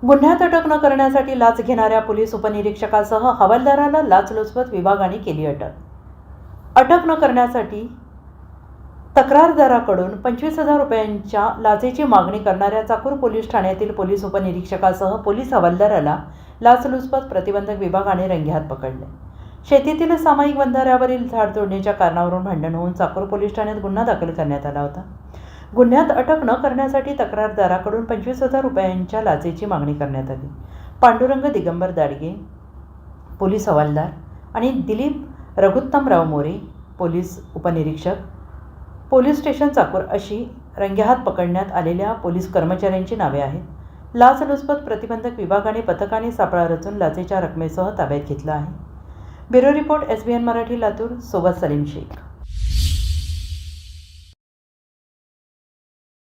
गुन्ह्यात अटक न करण्यासाठी लाच घेणाऱ्या पोलीस उपनिरीक्षकासह हवालदाराला लाचलुचपत विभागाने केली अटक. अटक न करण्यासाठी तक्रारदाराकडून 25,000 रुपयांच्या लाचेची मागणी करणाऱ्या चाकूर पोलीस ठाण्यातील पोलीस उपनिरीक्षकासह पोलीस हवालदाराला लाचलुचपत प्रतिबंधक विभागाने रंगेहात पकडले. शेतीतील सामायिक बंधाऱ्यावरील झाड तोडण्याच्या कारणावरून भांडण होऊन चाकूर पोलीस ठाण्यात गुन्हा दाखल करण्यात आला होता. गुन्ह्यात अटक न करण्यासाठी तक्रारदाराकडून 25,000 रुपयांच्या लाचेची मागणी करण्यात आली. पांडुरंग दिगंबर दाडगे पोलीस हवालदार आणि दिलीप रघुत्तमराव मोरे पोलीस उपनिरीक्षक पोलीस स्टेशन चाकूर अशी रंगेहात पकडण्यात आलेल्या पोलीस कर्मचाऱ्यांची नावे आहेत. लाचलुचपत प्रतिबंधक विभागाने पथकाने सापळा रचून लाचेच्या रकमेसह ताब्यात घेतला आहे. Bureau report SBN Marathi Latur. सोबत सलीम शेख.